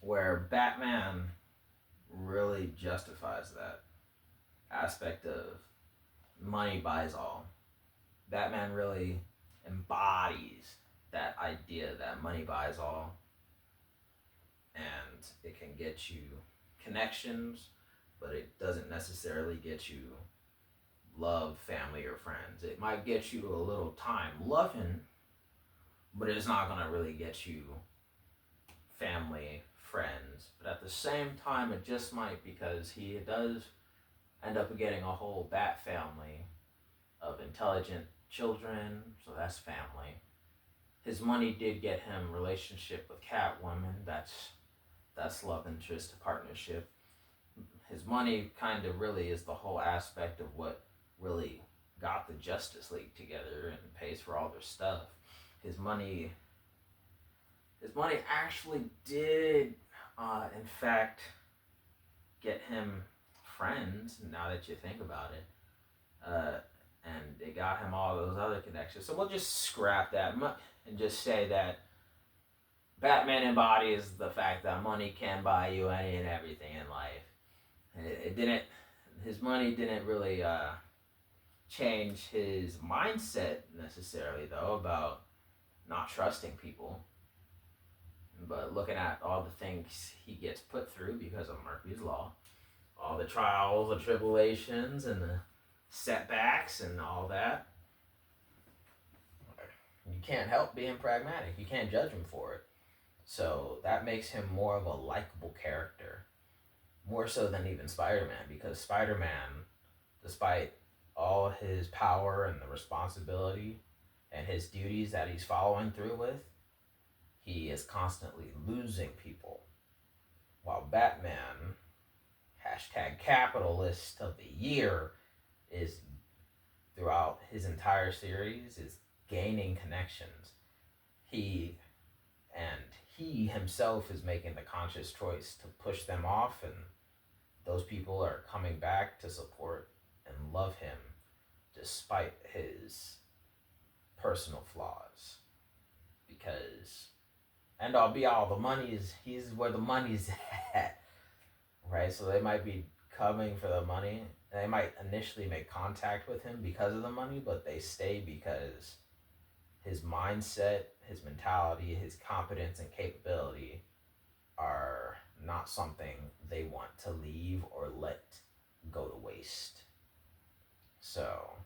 where Batman really justifies that aspect of money buys all. Batman really embodies that idea that money buys all, and it can get you connections, but it doesn't necessarily get you love, family, or friends. It might get you a little time loving, but it's not gonna really get you family, friends. But at the same time, it just might, because he does end up getting a whole bat family of intelligent children, so that's family. His money did get him relationship with Catwoman. That's love interest partnership. His money kind of really is the whole aspect of what really got the Justice League together and pays for all their stuff. His money, his money actually did, in fact, get him friends. Now that you think about it, and it got him all those other connections. So we'll just scrap that and just say that Batman embodies the fact that money can buy you any and everything in life. It didn't. His money didn't really change his mindset necessarily, though, about not trusting people. But looking at all the things he gets put through because of Murphy's Law, all the trials, the tribulations, and the setbacks, and all that, you can't help being pragmatic. You can't judge him for it. So that makes him more of a likable character, more so than even Spider-Man, because Spider-Man, despite all his power and the responsibility and his duties that he's following through with, he is constantly losing people. While Batman, hashtag capitalist of the year, is throughout his entire series is gaining connections. He and he himself is making the conscious choice to push them off, and those people are coming back to support and love him despite his personal flaws. Because end all be all, the money is he's where the money's at. Right? So they might be coming for the money. They might initially make contact with him because of the money, but they stay because his mindset, his mentality, his competence and capability are not something they want to leave or let go to waste. So,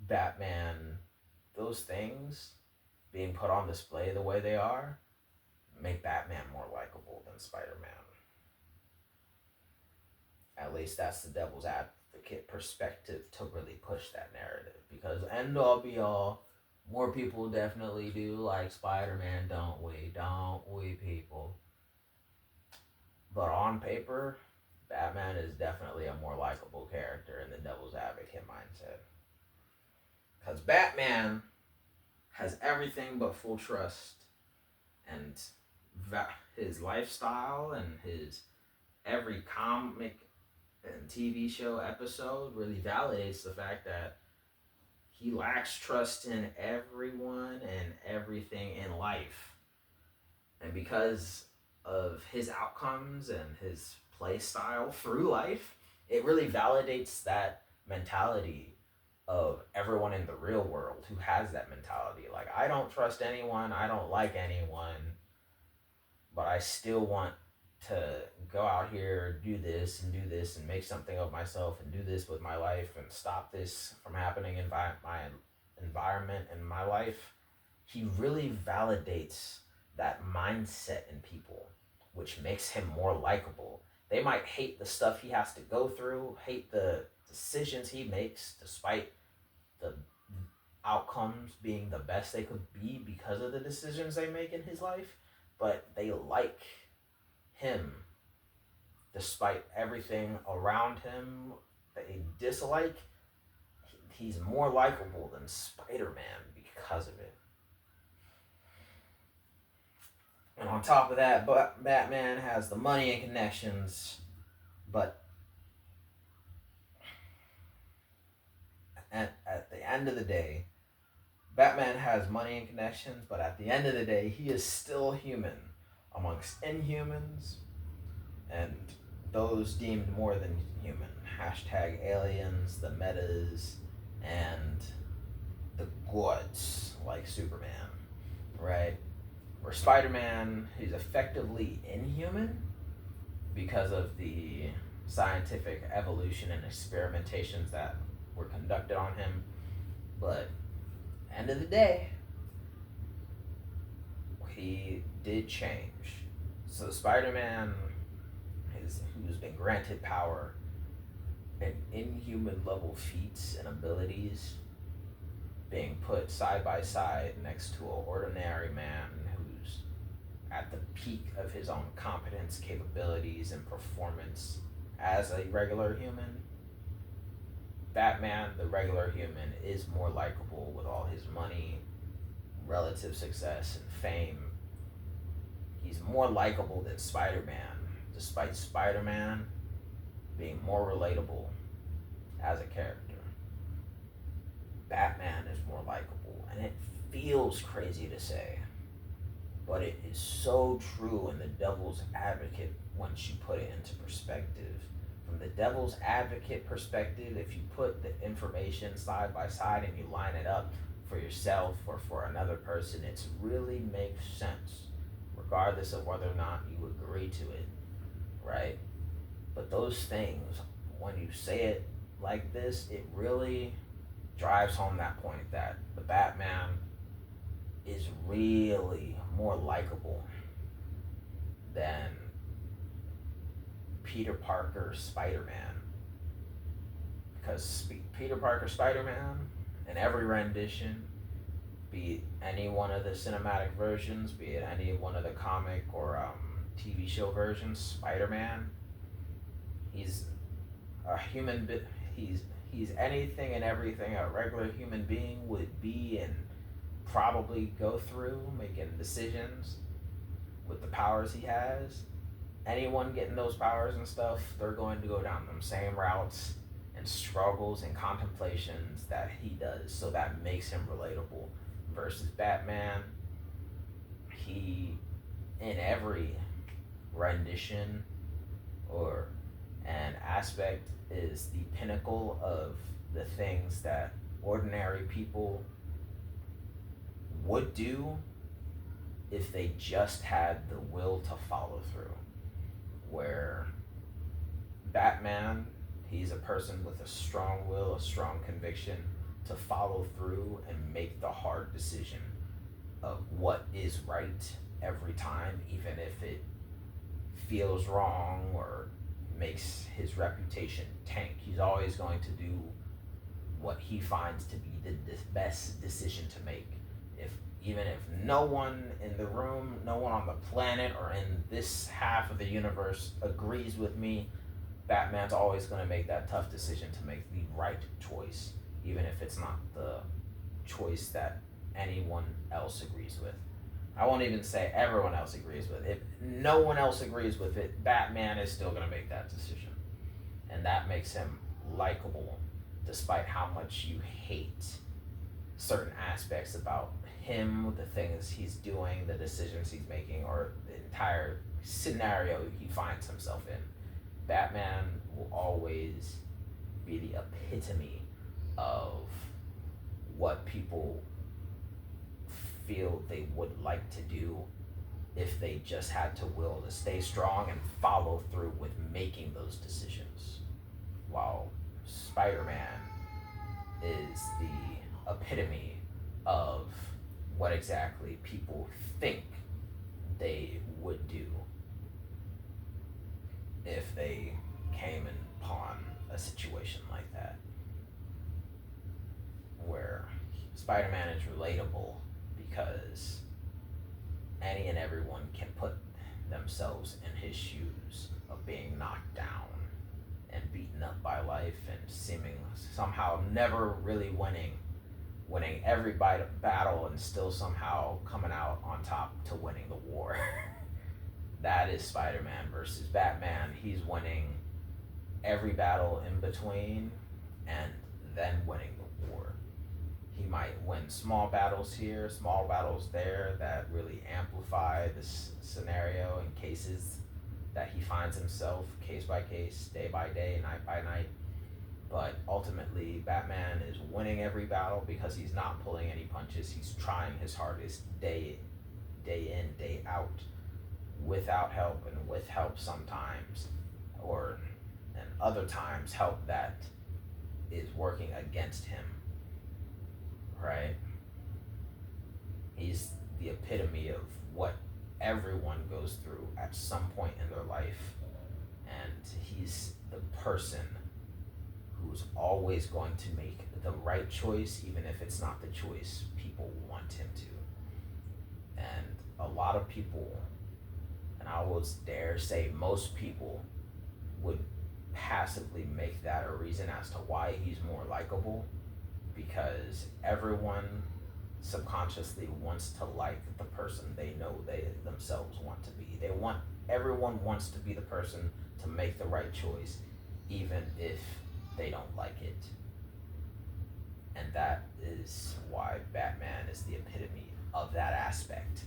Batman, those things being put on display the way they are, make Batman more likable than Spider-Man. At least that's the devil's advocate perspective to really push that narrative. Because end all be all, more people definitely do like Spider-Man, don't we? Don't we, people? But on paper, Batman is definitely a more likable character in the devil's advocate mindset. Because Batman has everything but full trust, and his lifestyle and his every comic and TV show episode really validates the fact that he lacks trust in everyone and everything in life. And because of his outcomes and his play style through life, it really validates that mentality of everyone in the real world who has that mentality. Like, I don't trust anyone, I don't like anyone, but I still want to go out here, do this and make something of myself and do this with my life and stop this from happening in my environment and my life. He really validates that mindset in people, which makes him more likable. They might hate the stuff he has to go through, hate the decisions he makes, despite the outcomes being the best they could be because of the decisions they make in his life, but they like him despite everything around him they dislike. He's more likable than Spider-Man because of it. And on top of that, Batman has the money and connections, but at the end of the day, Batman has money and connections, but at the end of the day, he is still human. amongst inhumans and those deemed more than human. Hashtag aliens, the metas, and the gods like Superman, right? Where Spider-Man, he's effectively inhuman because of the scientific evolution and experimentations that were conducted on him. But end of the day, he did change. So Spider-Man, who's been granted power and inhuman level feats and abilities, being put side by side next to an ordinary man who's at the peak of his own competence, capabilities, and performance as a regular human. Batman, the regular human, is more likable with all his money, relative success, and fame. He's more likable than Spider-Man, despite Spider-Man being more relatable as a character. Batman is more likable, and it feels crazy to say, but it is so true in the devil's advocate once you put it into perspective. From the devil's advocate perspective, if you put the information side by side and you line it up for yourself or for another person, it really makes sense, regardless of whether or not you agree to it, right? But those things, when you say it like this, it really drives home that point that the Batman is really more likable than Peter Parker Spider-Man. Because Peter Parker Spider-Man, in every rendition, be it any one of the cinematic versions, be it any one of the comic or TV show versions, Spider-Man, he's a human. He's anything and everything a regular human being would be and probably go through, making decisions with the powers he has. Anyone getting those powers and stuff, they're going to go down them same routes and struggles and contemplations that he does. So that makes him relatable. Versus Batman, he, in every rendition or an aspect, is the pinnacle of the things that ordinary people would do if they just had the will to follow through. Where Batman, he's a person with a strong will, a strong conviction to follow through and make the hard decision of what is right every time, even if it feels wrong or makes his reputation tank. He's always going to do what he finds to be the best decision to make. Even if no one in the room, no one on the planet or in this half of the universe agrees with me, Batman's always going to make that tough decision to make the right choice, even if it's not the choice that anyone else agrees with. I won't even say everyone else agrees with it. If no one else agrees with it, Batman is still going to make that decision. And that makes him likable, despite how much you hate certain aspects about him, the things he's doing, the decisions he's making, or the entire scenario he finds himself in. Batman will always be the epitome of what people feel they would like to do if they just had to will to stay strong and follow through with making those decisions. While Spider-Man is the epitome of what exactly people think they would do if they came upon a situation like that, where Spider-Man is relatable because any and everyone can put themselves in his shoes of being knocked down and beaten up by life and seeming somehow never really winning every battle and still somehow coming out on top to winning the war. That is Spider-Man versus Batman. He's winning every battle in between and then winning the war. he might win small battles here, small battles there that really amplify this scenario and cases that he finds himself case by case, day by day, night by night. But ultimately, Batman is winning every battle because he's not pulling any punches. He's trying his hardest day in, day out, without help, and with help sometimes, and other times help that is working against him, right? He's the epitome of what everyone goes through at some point in their life, and he's the person who's always going to make the right choice, even if it's not the choice people want him to. And a lot of people, and I will dare say most people, would passively make that a reason as to why he's more likable, because everyone subconsciously wants to like the person they know they themselves want to be. Everyone wants to be the person to make the right choice, even if they don't like it. And that is why Batman is the epitome of that aspect,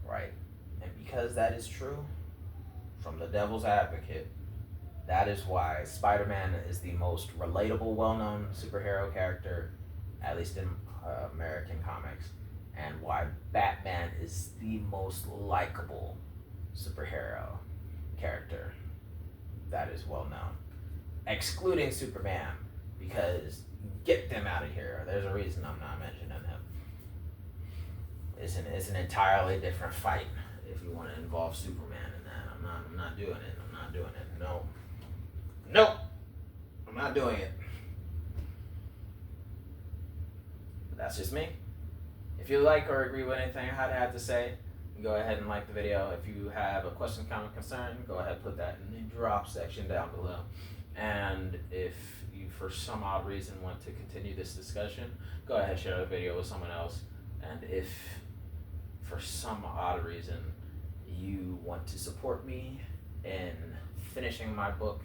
right? And because that is true, from the devil's advocate, that is why Spider-Man is the most relatable, well-known superhero character, at least in American comics, and why Batman is the most likable superhero character that is well known, excluding Superman, because get them out of here. There's a reason I'm not mentioning him. It's an entirely different fight if you want to involve Superman in that. I'm not doing it. I'm not doing it. No. Nope. I'm not doing it. But that's just me. If you like or agree with anything I had to say, go ahead and like the video. If you have a question, comment, concern, go ahead and put that in the drop section down below. And if you, for some odd reason, want to continue this discussion, go ahead and share the video with someone else. And if, for some odd reason, you want to support me in finishing my book,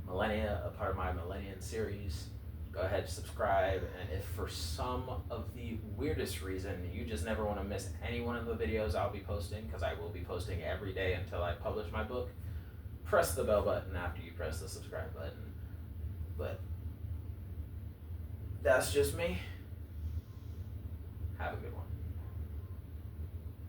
Millenia, a part of my Millenia series, go ahead and subscribe. And if for some of the weirdest reason you just never want to miss any one of the videos I'll be posting, because I will be posting every day until I publish my book, press the bell button after you press the subscribe button. But that's just me. Have a good one.